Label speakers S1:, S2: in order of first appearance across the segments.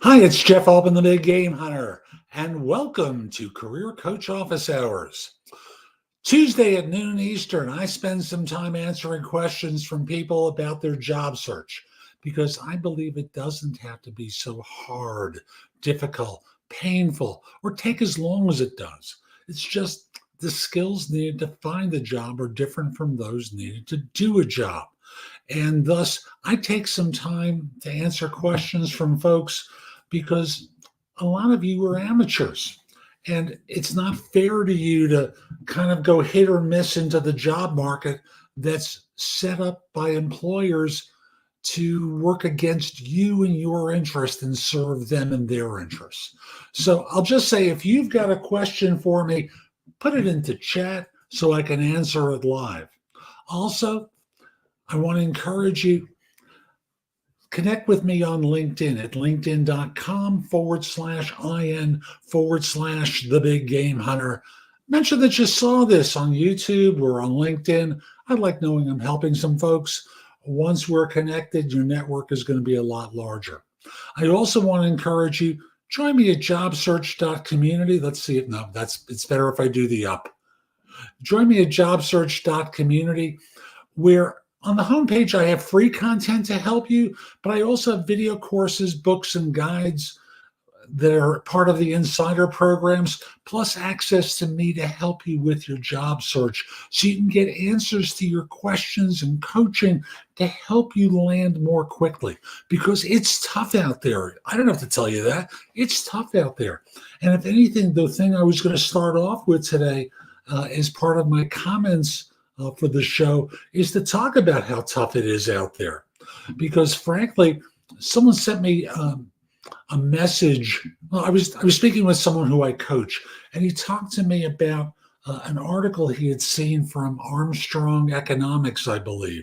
S1: Hi, it's Jeff Altman, the Big Game Hunter, and welcome to Career Coach Office Hours. Tuesday at noon Eastern, I spend some time answering questions from people about their job search because I believe it doesn't have to be so hard, difficult, painful, or take as long as it does. It's just the skills needed to find a job are different from those needed to do a job. And thus, I take some time to answer questions from folks because a lot of you are amateurs. And it's not fair to you to kind of go hit or miss into the job market that's set up by employers to work against you and your interest and serve them and their interests. So I'll just say, if you've got a question for me, put it into chat so I can answer it live. Also, I want to encourage you, connect with me on LinkedIn at linkedin.com/IN/thebiggamehunter. Mention that you saw this on YouTube or on LinkedIn. I like knowing I'm helping some folks. Once we're connected, your network is going to be a lot larger. I also want to encourage you, join me at jobsearch.community. Let's see if, no, it's better if I do the up. Join me at jobsearch.community, where on the homepage, I have free content to help you, but I also have video courses, books, and guides that are part of the insider programs, plus access to me to help you with your job search so you can get answers to your questions and coaching to help you land more quickly, because it's tough out there. I don't have to tell you that. It's tough out there. And if anything, the thing I was going to start off with today as part of my comments for the show is to talk about how tough it is out there. Because frankly, someone sent me a message. Well, I was speaking with someone who I coach, and he talked to me about an article he had seen from Armstrong Economics, I believe,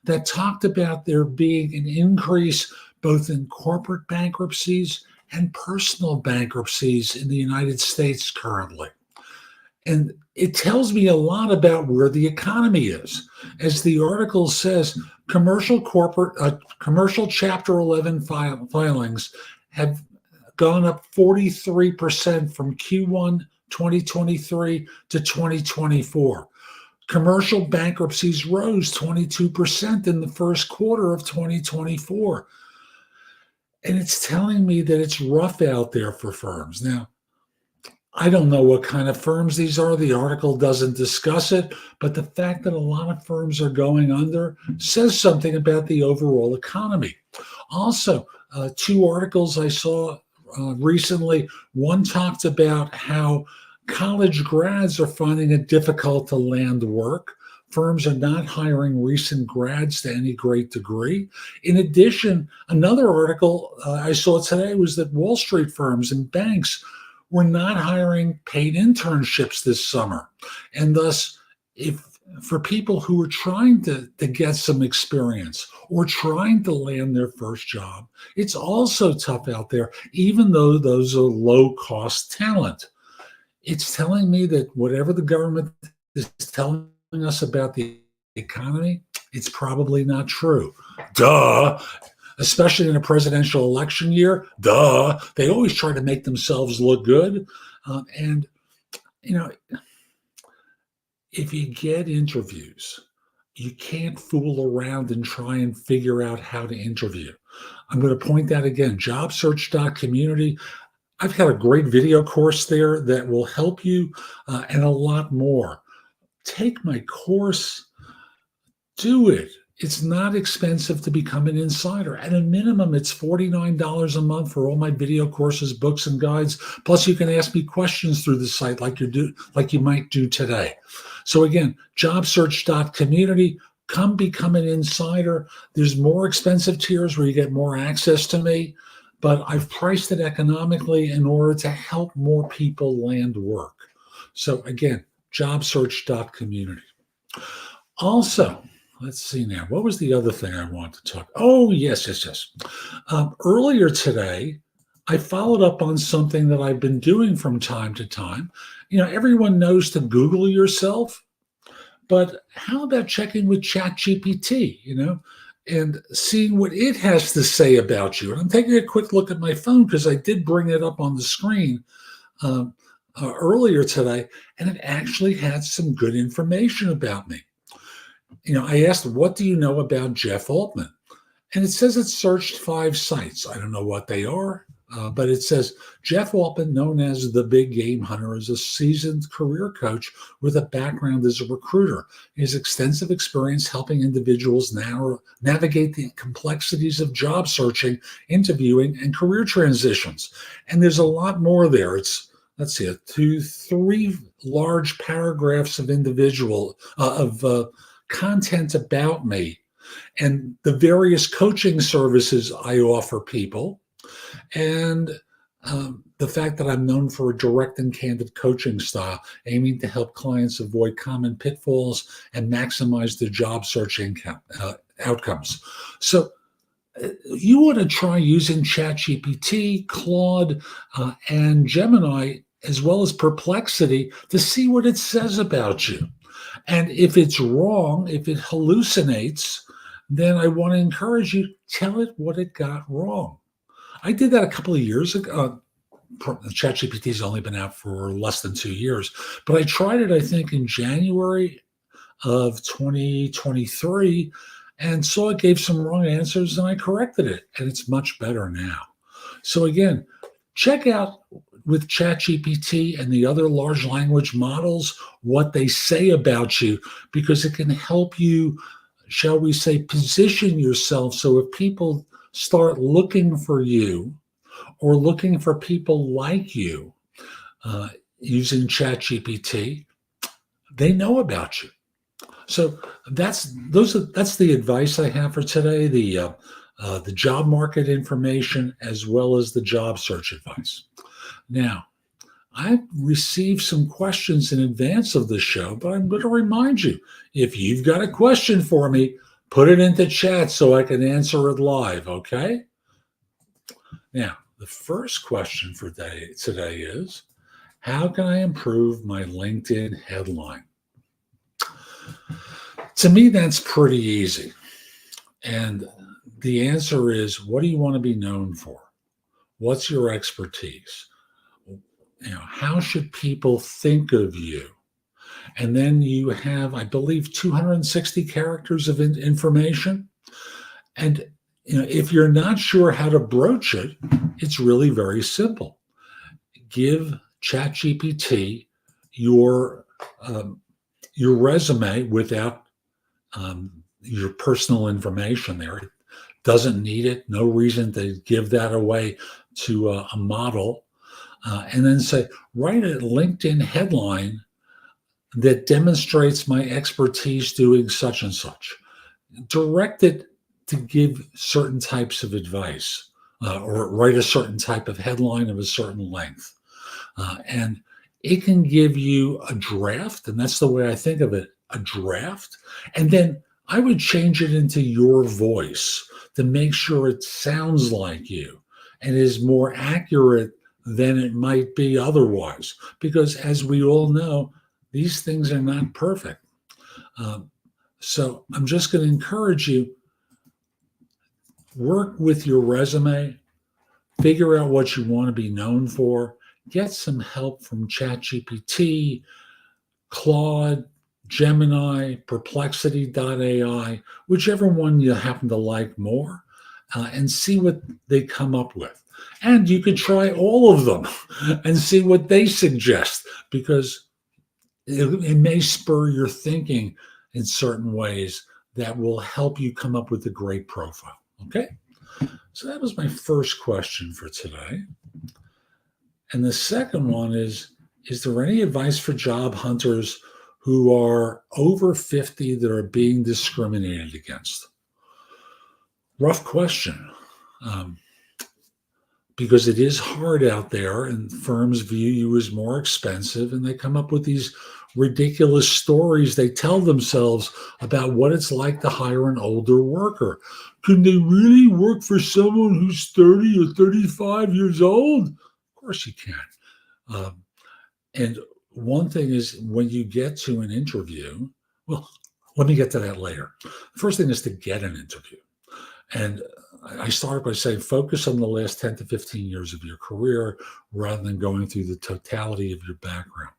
S1: that talked about there being an increase both in corporate bankruptcies and personal bankruptcies in the United States currently. And it tells me a lot about where the economy is. As the article says, commercial Chapter 11 filings have gone up 43% from Q1 2023 to 2024. Commercial bankruptcies rose 22% in the first quarter of 2024. And it's telling me that it's rough out there for firms. Now, I don't know what kind of firms these are. The article doesn't discuss it, but the fact that a lot of firms are going under says something about the overall economy. Also, two articles I saw recently. One talked about how college grads are finding it difficult to land work. Firms are not hiring recent grads to any great degree. In addition, another article I saw today was that Wall Street firms and banks were not hiring paid internships this summer. And thus, if for people who are trying to get some experience or trying to land their first job, it's also tough out there, even though those are low-cost talent. It's telling me that whatever the government is telling us about the economy, it's probably not true. Duh. Especially in a presidential election year, they always try to make themselves look good. And, you know, if you get interviews, you can't fool around and try and figure out how to interview. I'm going to point that again, jobsearch.community. I've got a great video course there that will help you and a lot more. Take my course, do it. It's not expensive to become an insider. At a minimum, it's $49 a month for all my video courses, books, and guides. Plus, you can ask me questions through the site like you might do today. So again, jobsearch.community. Come become an insider. There's more expensive tiers where you get more access to me, but I've priced it economically in order to help more people land work. So again, jobsearch.community. Also, let's see now. What was the other thing I wanted to talk? Oh, yes. Earlier today, I followed up on something that I've been doing from time to time. You know, everyone knows to Google yourself, but how about checking with ChatGPT? You know, and seeing what it has to say about you. And I'm taking a quick look at my phone because I did bring it up on the screen um, earlier today, and it actually had some good information about me. I asked, what do you know about Jeff Altman? And it says it searched 5 sites. I don't know what they are, but it says Jeff Altman, known as the Big Game Hunter, is a seasoned career coach with a background as a recruiter. He has extensive experience helping individuals navigate the complexities of job searching, interviewing, and career transitions. And there's a lot more there. It's, let's see, 3 large paragraphs of content about me and the various coaching services I offer people, and the fact that I'm known for a direct and candid coaching style, aiming to help clients avoid common pitfalls and maximize their job searching outcomes. So you want to try using ChatGPT, Claude, and Gemini, as well as Perplexity, to see what it says about you. And if it's wrong, if it hallucinates, then I want to encourage you, tell it what it got wrong. I did that a couple of years ago. ChatGPT has only been out for less than 2 years, but I tried it, I think, in January of 2023 and saw it gave some wrong answers, and I corrected it, and it's much better now. So again, check out with ChatGPT and the other large language models what they say about you, because it can help you, shall we say, position yourself. So if people start looking for you or looking for people like you using ChatGPT, they know about you. So that's the advice I have for today, the job market information as well as the job search advice. Now, I received some questions in advance of the show, but I'm going to remind you, if you've got a question for me, put it into chat so I can answer it live, okay? Now, the first question for today is, how can I improve my LinkedIn headline? To me, that's pretty easy. And the answer is, what do you want to be known for? What's your expertise? How should people think of you? And then you have, I believe, 260 characters of information. And if you're not sure how to broach it, it's really very simple. Give ChatGPT your resume without your personal information there. It doesn't need it. No reason to give that away to a model. And then say, write a LinkedIn headline that demonstrates my expertise doing such and such. Direct it to give certain types of advice, or write a certain type of headline of a certain length. And it can give you a draft, and that's the way I think of it, a draft. And then I would change it into your voice to make sure it sounds like you and is more accurate than it might be otherwise. Because as we all know, these things are not perfect. So I'm just going to encourage you, work with your resume, figure out what you want to be known for, get some help from ChatGPT, Claude, Gemini, Perplexity.ai, whichever one you happen to like more, and see what they come up with. And you could try all of them and see what they suggest, because it may spur your thinking in certain ways that will help you come up with a great profile. Okay? So that was my first question for today. And the second one is there any advice for job hunters who are over 50 that are being discriminated against? Rough question. Because it is hard out there and firms view you as more expensive, and they come up with these ridiculous stories they tell themselves about what it's like to hire an older worker. Can they really work for someone who's 30 or 35 years old? Of course you can. And one thing is, when you get to an interview, well, let me get to that later. The first thing is to get an interview. And I started by saying, focus on the last 10 to 15 years of your career rather than going through the totality of your background.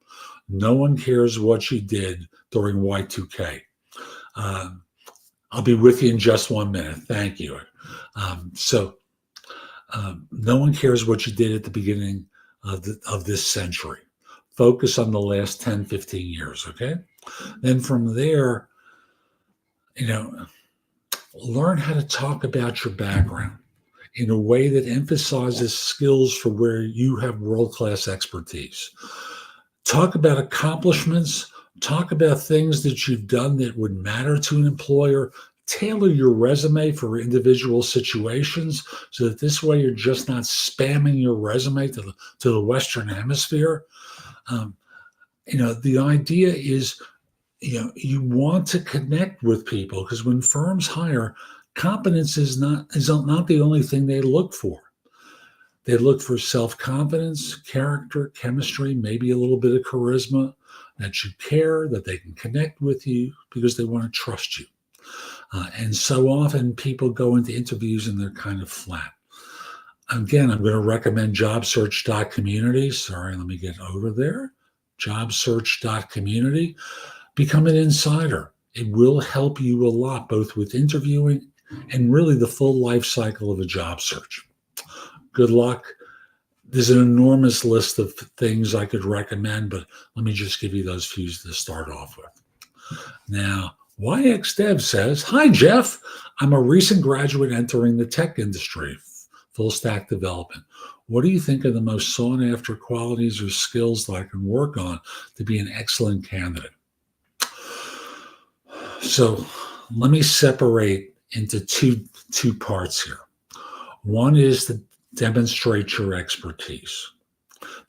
S1: No one cares what you did during Y2K. I'll be with you in just 1 minute. Thank you. No one cares what you did at the beginning of this century. Focus on the last 10, 15 years, okay? Then from there, learn how to talk about your background in a way that emphasizes skills for where you have world-class expertise. Talk about accomplishments. Talk about things that you've done that would matter to an employer. Tailor your resume for individual situations so that this way you're just not spamming your resume to the Western Hemisphere. The idea is, you want to connect with people, because when firms hire, competence is not the only thing they look for. They look for self-confidence, character, chemistry, maybe a little bit of charisma, that you care, that they can connect with you because they want to trust you. And so often people go into interviews and they're kind of flat. Again, I'm going to recommend jobsearch.community. Sorry, let me get over there. Jobsearch.community. Become an insider. It will help you a lot, both with interviewing and really the full life cycle of a job search. Good luck. There's an enormous list of things I could recommend, but let me just give you those few to start off with. Now, YXDev says, hi, Jeff. I'm a recent graduate entering the tech industry, full stack development. What do you think are the most sought after qualities or skills that I can work on to be an excellent candidate? So let me separate into two parts here. One is to demonstrate your expertise.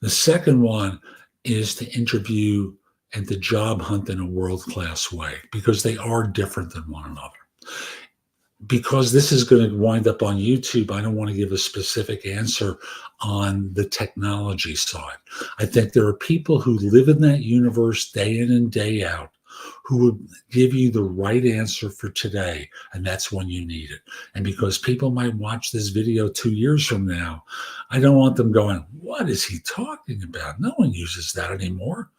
S1: The second one is to interview and to job hunt in a world-class way, because they are different than one another. Because this is going to wind up on YouTube, I don't want to give a specific answer on the technology side. I think there are people who live in that universe day in and day out who will give you the right answer for today, and that's when you need it. And because people might watch this video 2 years from now, I don't want them going, what is he talking about? No one uses that anymore.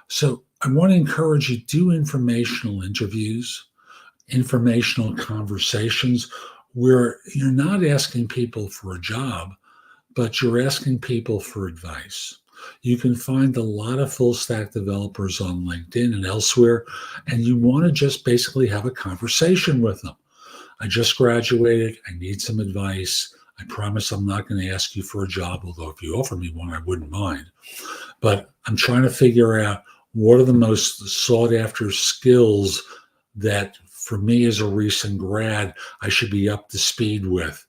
S1: So I want to encourage you, do informational interviews, informational conversations where you're not asking people for a job, but you're asking people for advice. You can find a lot of full stack developers on LinkedIn and elsewhere, and you want to just basically have a conversation with them. I just graduated. I need some advice. I promise I'm not going to ask you for a job, although if you offer me one, I wouldn't mind. But I'm trying to figure out what are the most sought after skills that, for me as a recent grad, I should be up to speed with,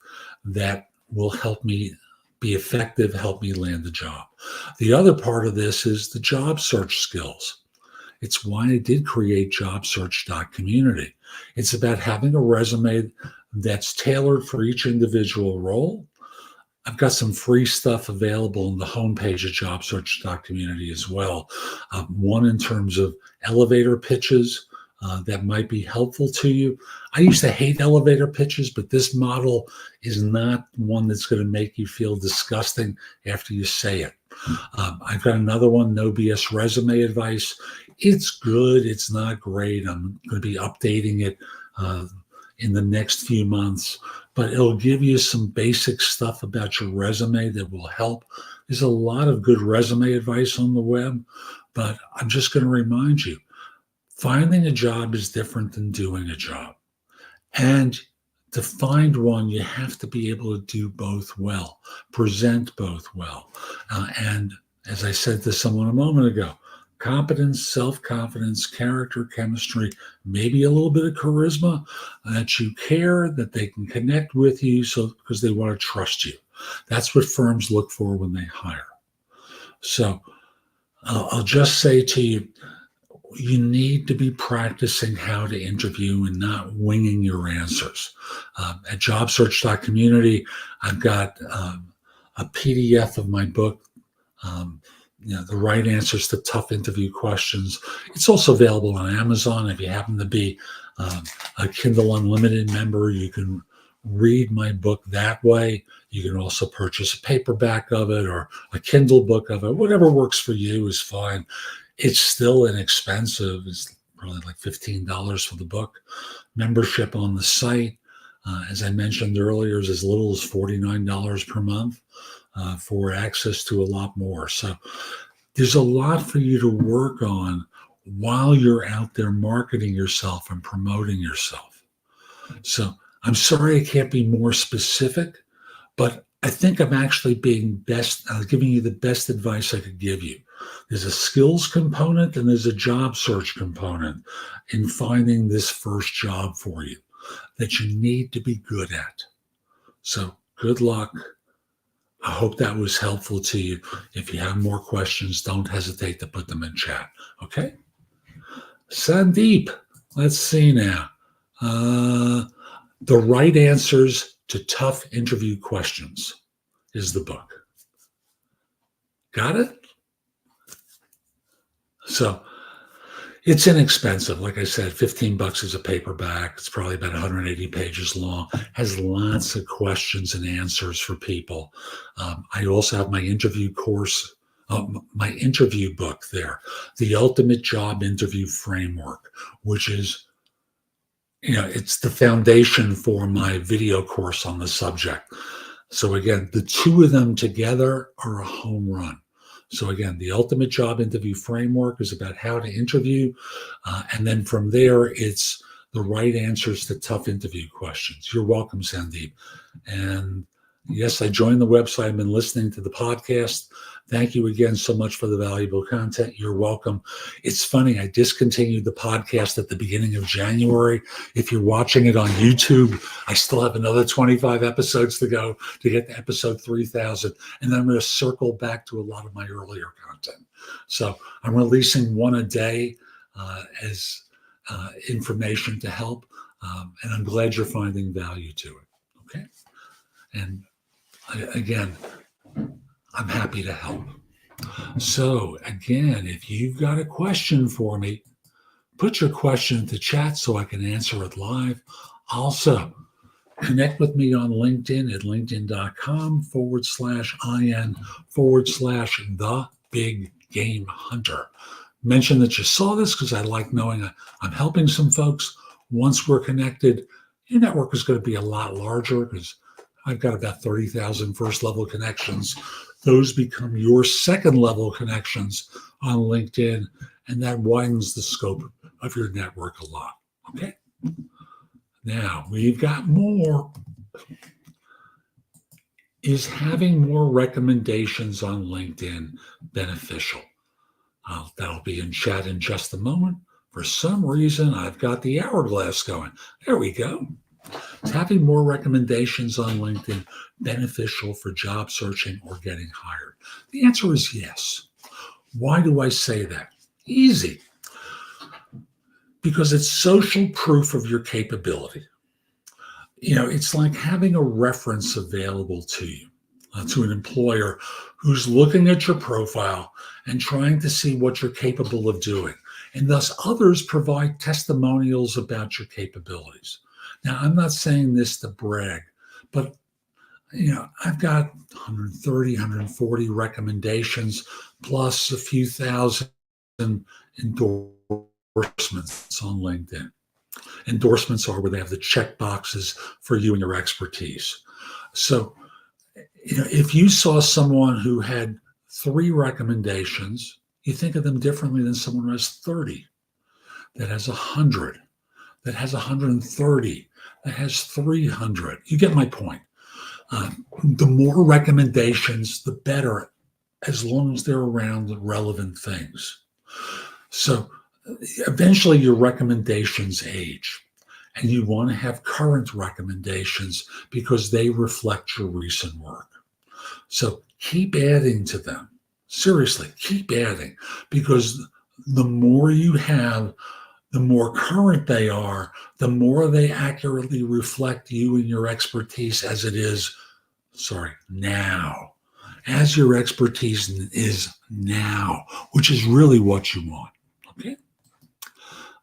S1: that will help me be effective, help me land the job. The other part of this is the job search skills. It's why I did create jobsearch.community. It's about having a resume that's tailored for each individual role. I've got some free stuff available on the homepage of jobsearch.community as well. One in terms of elevator pitches that might be helpful to you. I used to hate elevator pitches, but this model is not one that's going to make you feel disgusting after you say it. I've got another one, no BS resume advice. It's good. It's not great. I'm going to be updating it in the next few months, but it'll give you some basic stuff about your resume that will help. There's a lot of good resume advice on the web, but I'm just going to remind you, finding a job is different than doing a job. And to find one, you have to be able to do both well, present both well. And as I said to someone a moment ago, competence, self-confidence, character, chemistry, maybe a little bit of charisma, that you care, that they can connect with you because they want to trust you. That's what firms look for when they hire. So I'll just say to you, you need to be practicing how to interview and not winging your answers. At jobsearch.community, I've got a PDF of my book, The Right Answers to Tough Interview Questions. It's also available on Amazon. If you happen to be a Kindle Unlimited member, you can read my book that way. You can also purchase a paperback of it or a Kindle book of it. Whatever works for you is fine. It's still inexpensive. It's probably like $15 for the book. Membership on the site, as I mentioned earlier, is as little as $49 per month for access to a lot more. So there's a lot for you to work on while you're out there marketing yourself and promoting yourself. So I'm sorry I can't be more specific, but I think I'm actually giving you the best advice I could give you. There's a skills component and there's a job search component in finding this first job for you that you need to be good at. So good luck. I hope that was helpful to you. If you have more questions, don't hesitate to put them in chat. Okay? Sandeep, let's see now. The Right Answers to Tough Interview Questions is the book. Got it? So it's inexpensive. Like I said, $15 is a paperback. It's probably about 180 pages long. Has lots of questions and answers for people. I also have my interview course, my interview book there, The Ultimate Job Interview Framework, which is, it's the foundation for my video course on the subject. So again, the two of them together are a home run. So again, the Ultimate Job Interview Framework is about how to interview. And then from there, it's the right answers to tough interview questions. You're welcome, Sandeep. And yes, I joined the website. I've been listening to the podcast. Thank you again so much for the valuable content. You're welcome. It's funny, I discontinued the podcast at the beginning of January. If you're watching it on YouTube, I still have another 25 episodes to go to get to episode 3000. And then I'm going to circle back to a lot of my earlier content. So I'm releasing one a day as information to help. And I'm glad you're finding value to it. Okay. And again, I'm happy to help. So again, if you've got a question for me, put your question into chat so I can answer it live. Also, connect with me on LinkedIn at linkedin.com/IN/the-big-game-hunter. Mention that you saw this because I like knowing I'm helping some folks. Once we're connected, your network is going to be a lot larger because I've got about 30,000 first-level connections. Those become your second-level connections on LinkedIn, and that widens the scope of your network a lot. Okay? Now, we've got more. Is having more recommendations on LinkedIn beneficial? That'll be in chat in just a moment. For some reason, I've got the hourglass going. There we go. Is having more recommendations on LinkedIn beneficial for job searching or getting hired? The answer is yes. Why do I say that? Easy. Because it's social proof of your capability. It's like having a reference available to you, to an employer who's looking at your profile and trying to see what you're capable of doing. And thus others provide testimonials about your capabilities. Now, I'm not saying this to brag, but, I've got 130, 140 recommendations, plus a few thousand endorsements on LinkedIn. Endorsements are where they have the check boxes for you and your expertise. So, if you saw someone who had 3 recommendations, you think of them differently than someone who has 30, that has 100, that has 130, that has 300. You get my point. The more recommendations, the better, as long as they're around the relevant things. So eventually your recommendations age, and you want to have current recommendations because they reflect your recent work. So keep adding to them. Seriously, keep adding, because the more you have, the more current they are, the more they accurately reflect you and your expertise as it is, now. As your expertise is now, which is really what you want. Okay?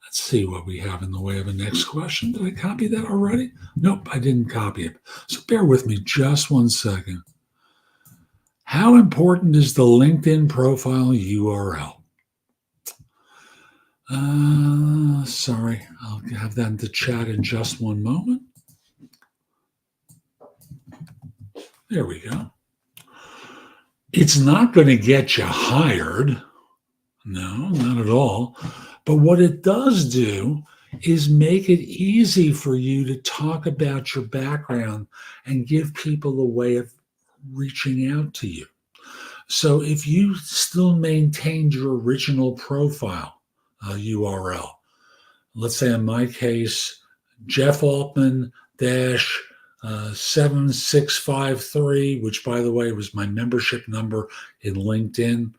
S1: Let's Let's see what we have in the way of a next question. Did I copy that already? Nope, I didn't copy it. So bear with me just one second. How important is the LinkedIn profile URL? Sorry, I'll have that in the chat in just one moment. There we go. It's not going to get you hired. No, not at all. But what it does do is make it easy for you to talk about your background and give people a way of reaching out to you. So if you still maintained your original profile URL, let's say in my case, Jeff Altman 7653, which by the way was my membership number in LinkedIn.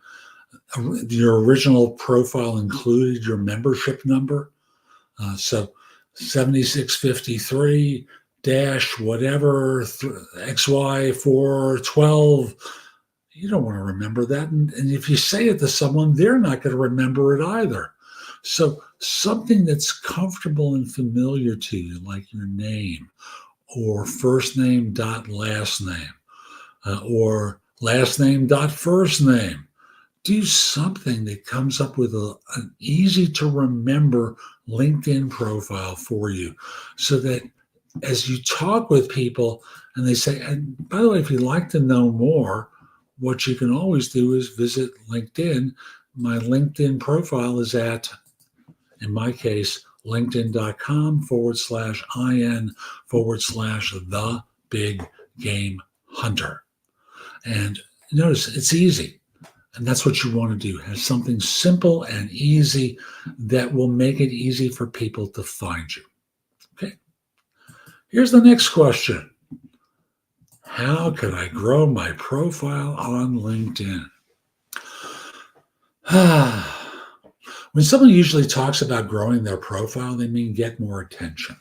S1: Your original profile included your membership number. So 7653 whatever XY412. You don't want to remember that. And if you say it to someone, they're not going to remember it either. So something that's comfortable and familiar to you, like your name or first name dot last name or last name dot first name. Do something that comes up with an easy to remember LinkedIn profile for you so that as you talk with people and they say, and by the way, if you'd like to know more, what you can always do is visit LinkedIn. My LinkedIn profile is at, in my case, linkedin.com/IN/the-big-game-hunter. And notice it's easy. And that's what you want to do. Have something simple and easy that will make it easy for people to find you. Okay. Here's the next question. How can I grow my profile on LinkedIn? When someone usually talks about growing their profile, they mean get more attention.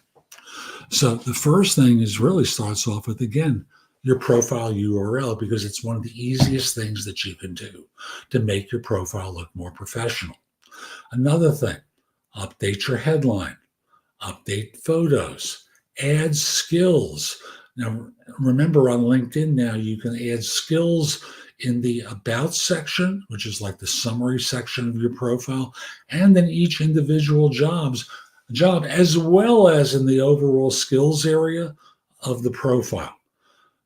S1: So the first thing is really starts off with, again, your profile URL, because it's one of the easiest things that you can do to make your profile look more professional. Another thing, update your headline, update photos, add skills. Now, remember on LinkedIn now, you can add skills in the About section, which is like the summary section of your profile, and then each individual job, as well as in the overall skills area of the profile.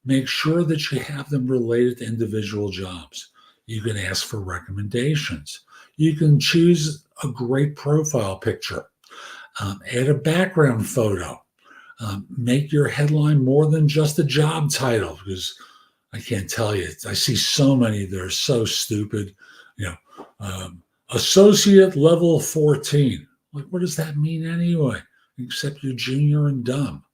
S1: Make sure that you have them related to individual jobs. You can ask for recommendations. You can choose a great profile picture. Add a background photo. Make your headline more than just a job title, because I can't tell you, I see so many that are so stupid. Associate level 14. Like, what does that mean anyway? Except you're junior and dumb.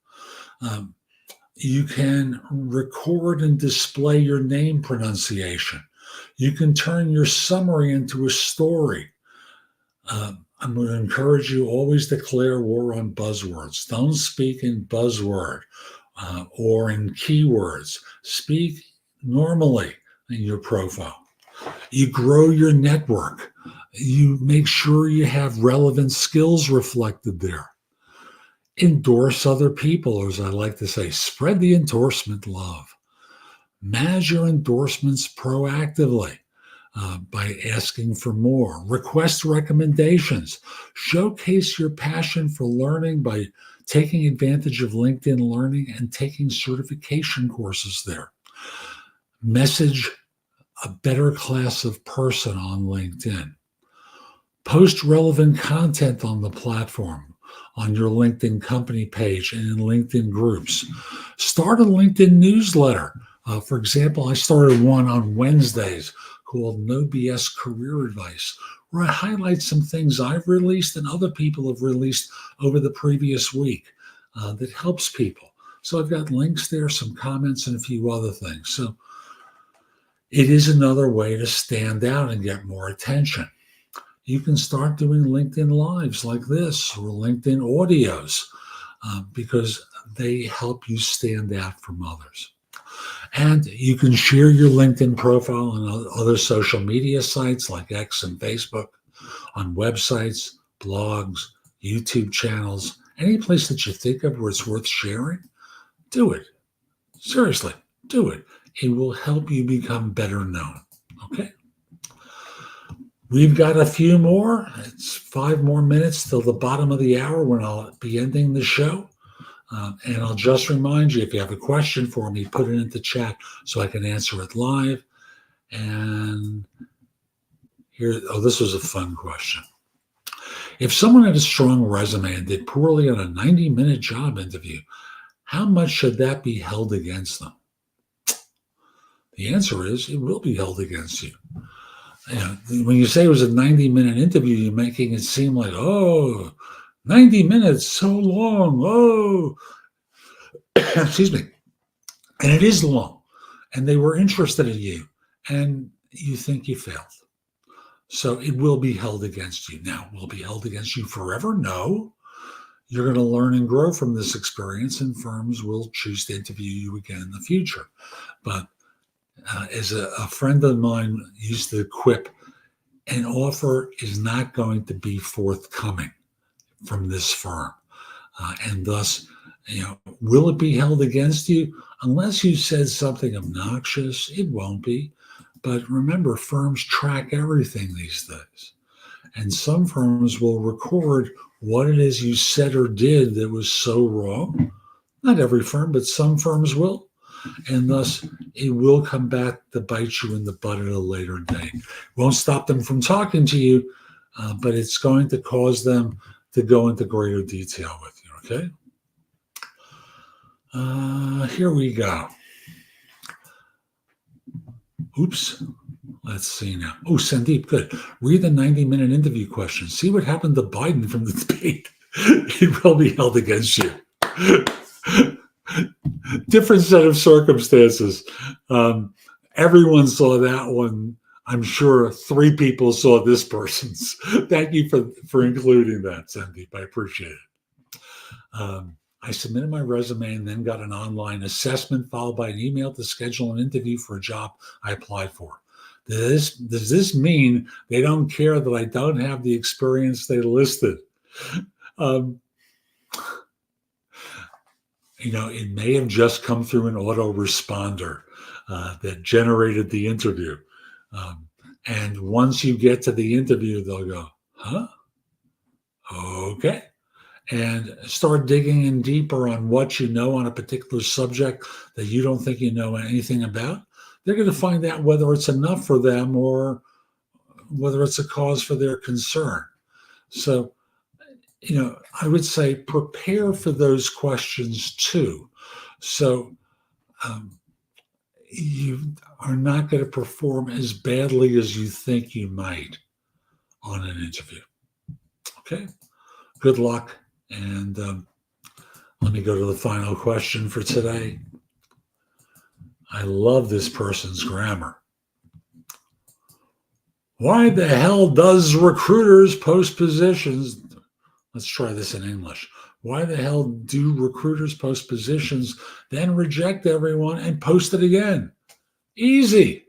S1: You can record and display your name pronunciation. You can turn your summary into a story. I'm going to encourage you always declare war on buzzwords. Don't speak in buzzword or in keywords. Speak normally in your profile. You grow your network. You make sure you have relevant skills reflected there. Endorse other people, or as I like to say, spread the endorsement love. Manage your endorsements proactively by asking for more. Request recommendations. Showcase your passion for learning by taking advantage of LinkedIn Learning and taking certification courses there. Message a better class of person on LinkedIn. Post relevant content on the platform, on your LinkedIn company page and in LinkedIn groups. Start a LinkedIn newsletter. For example, I started one on Wednesdays called No BS Career Advice, where I highlight some things I've released and other people have released over the previous week that helps people. So I've got links there, some comments, and a few other things. So it is another way to stand out and get more attention. You can start doing LinkedIn Lives like this or LinkedIn audios because they help you stand out from others. And you can share your LinkedIn profile on other social media sites like X and Facebook, on websites, blogs, YouTube channels, any place that you think of where it's worth sharing, do it. Seriously, do it. It will help you become better known. Okay? We've got a few more. It's 5 more minutes till the bottom of the hour when I'll be ending the show. And I'll just remind you, if you have a question for me, put it into chat so I can answer it live. And here, this was a fun question. If someone had a strong resume and did poorly on a 90-minute job interview, how much should that be held against them? The answer is it will be held against you. When you say it was a 90-minute interview, you're making it seem like, 90 minutes, so long. Oh, excuse me. And it is long. And they were interested in you. And you think you failed. So it will be held against you. Now, will it be held against you forever? No. You're going to learn and grow from this experience, and firms will choose to interview you again in the future. But as a friend of mine used to quip, an offer is not going to be forthcoming from this firm. And thus, will it be held against you? Unless you said something obnoxious, it won't be. But remember, firms track everything these days. And some firms will record what it is you said or did that was so wrong. Not every firm, but some firms will. And thus, it will come back to bite you in the butt at a later date. It won't stop them from talking to you, but it's going to cause them to go into greater detail with you, okay? Here we go. Oops. Let's see now. Oh, Sandeep, good. Read the 90-minute interview question. See what happened to Biden from the debate. It will be held against you. Different set of circumstances. Everyone saw that one. I'm sure 3 people saw this person's. Thank you for including that, Sandeep. I appreciate it. I submitted my resume and then got an online assessment followed by an email to schedule an interview for a job I applied for. Does this mean they don't care that I don't have the experience they listed? It may have just come through an autoresponder that generated the interview. And once you get to the interview, they'll go, huh? Okay. And start digging in deeper on what you know on a particular subject that you don't think you know anything about. They're going to find out whether it's enough for them or whether it's a cause for their concern. So, I would say prepare for those questions too. So you are not going to perform as badly as you think you might on an interview. Okay? Good luck. And let me go to the final question for today. I love this person's grammar. Why the hell does recruiters post positions? Let's try this in English. Why the hell do recruiters post positions, then reject everyone and post it again? Easy.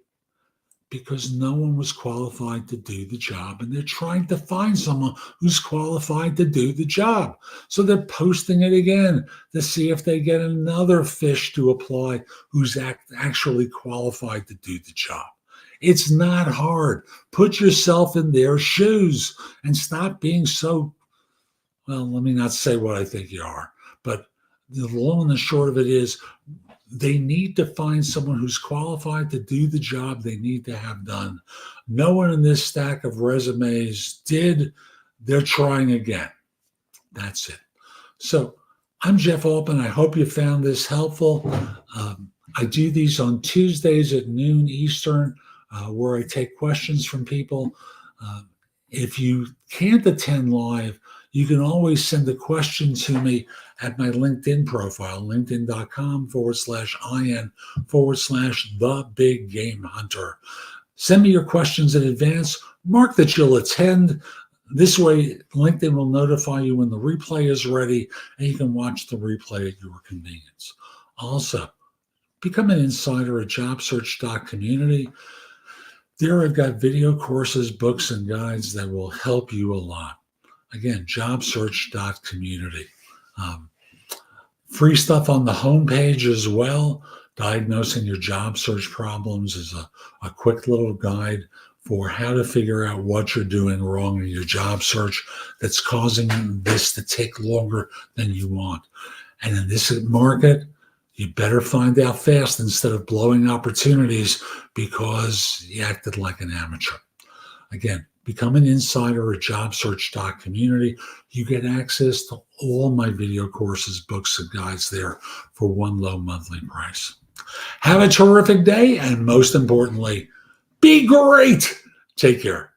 S1: Because no one was qualified to do the job, and they're trying to find someone who's qualified to do the job. So they're posting it again to see if they get another fish to apply who's actually qualified to do the job. It's not hard. Put yourself in their shoes and stop being so, well, let me not say what I think you are, but the long and the short of it is, they need to find someone who's qualified to do the job they need to have done. No one in this stack of resumes did. They're trying again. That's it. So I'm Jeff Altman. I hope you found this helpful. I do these on Tuesdays at noon Eastern, where I take questions from people. If you can't attend live, you can always send a question to me at my LinkedIn profile, linkedin.com/IN/thebiggamehunter. Send me your questions in advance. Mark that you'll attend. This way, LinkedIn will notify you when the replay is ready, and you can watch the replay at your convenience. Also, become an insider at jobsearch.community. There I've got video courses, books, and guides that will help you a lot. Again, jobsearch.community. Free stuff on the homepage as well. Diagnosing your job search problems is a quick little guide for how to figure out what you're doing wrong in your job search that's causing this to take longer than you want. And in this market, you better find out fast instead of blowing opportunities because you acted like an amateur. Again, become an insider at jobsearch.community. You get access to all my video courses, books, and guides there for one low monthly price. Have a terrific day, and most importantly, be great. Take care.